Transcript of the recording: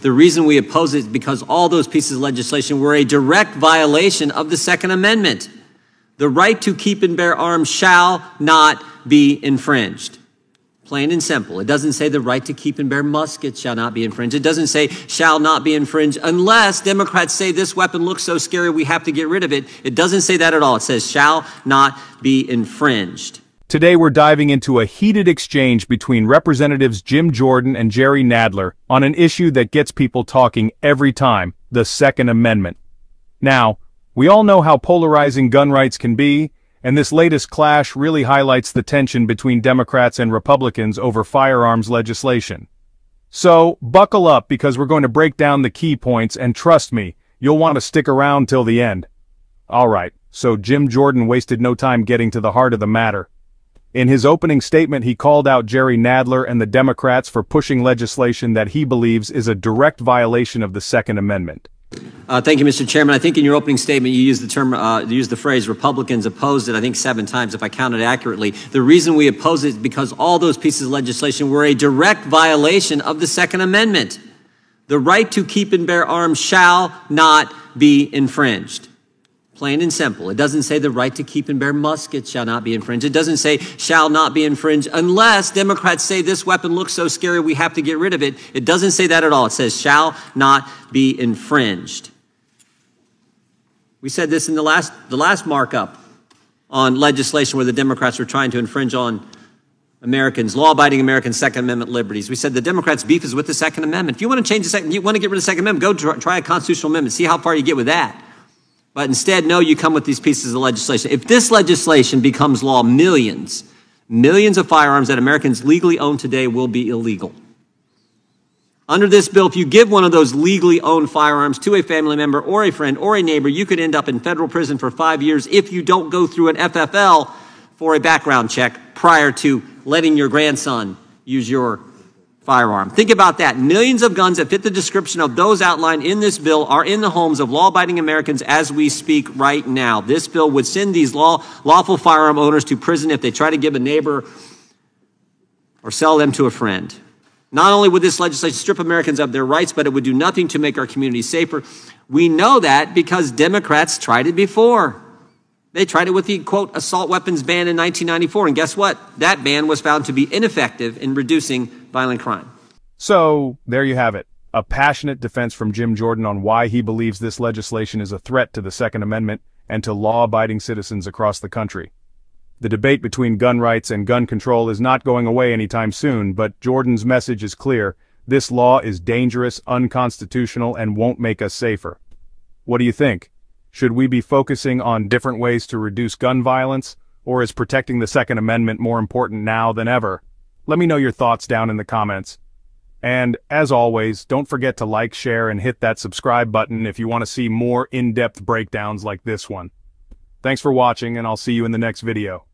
The reason we oppose it is because all those pieces of legislation were a direct violation of the Second Amendment. The right to keep and bear arms shall not be infringed. Plain and simple. It doesn't say the right to keep and bear muskets shall not be infringed. It doesn't say shall not be infringed unless Democrats say this weapon looks so scary we have to get rid of it. It doesn't say that at all. It says shall not be infringed. Today we're diving into a heated exchange between Representatives Jim Jordan and Jerry Nadler on an issue that gets people talking every time, the Second Amendment. Now, we all know how polarizing gun rights can be, and this latest clash really highlights the tension between Democrats and Republicans over firearms legislation. So, buckle up because we're going to break down the key points, and trust me, you'll want to stick around till the end. Alright, so Jim Jordan wasted no time getting to the heart of the matter. In his opening statement, he called out Jerry Nadler and the Democrats for pushing legislation that he believes is a direct violation of the Second Amendment. Thank you, Mr. Chairman. I think in your opening statement you used the phrase Republicans opposed it, I think 7 times if I counted accurately. The reason we oppose it is because all those pieces of legislation were a direct violation of the Second Amendment. The right to keep and bear arms shall not be infringed. Plain and simple. It doesn't say the right to keep and bear muskets shall not be infringed. It doesn't say shall not be infringed unless Democrats say this weapon looks so scary we have to get rid of it. It doesn't say that at all. It says shall not be infringed. We said this in the last markup on legislation where the Democrats were trying to infringe on Americans, law-abiding Americans' Second Amendment liberties. We said the Democrats' beef is with the Second Amendment. If you want to change you want to get rid of the Second Amendment, go try a constitutional amendment. See how far you get with that. But instead, no, you come with these pieces of legislation. If this legislation becomes law, millions of firearms that Americans legally own today will be illegal. Under this bill, if you give one of those legally owned firearms to a family member or a friend or a neighbor, you could end up in federal prison for 5 years if you don't go through an FFL for a background check prior to letting your grandson use your firearm. Think about that. Millions of guns that fit the description of those outlined in this bill are in the homes of law-abiding Americans as we speak right now. This bill would send these lawful firearm owners to prison if they try to give a neighbor or sell them to a friend. Not only would this legislation strip Americans of their rights, but it would do nothing to make our communities safer. We know that because Democrats tried it before. They tried it with the, quote, assault weapons ban in 1994. And guess what? That ban was found to be ineffective in reducing violent crime. So, there you have it. A passionate defense from Jim Jordan on why he believes this legislation is a threat to the Second Amendment and to law-abiding citizens across the country. The debate between gun rights and gun control is not going away anytime soon, but Jordan's message is clear. This law is dangerous, unconstitutional, and won't make us safer. What do you think? Should we be focusing on different ways to reduce gun violence, or is protecting the Second Amendment more important now than ever? Let me know your thoughts down in the comments. And, as always, don't forget to like, share, and hit that subscribe button if you want to see more in-depth breakdowns like this one. Thanks for watching, and I'll see you in the next video.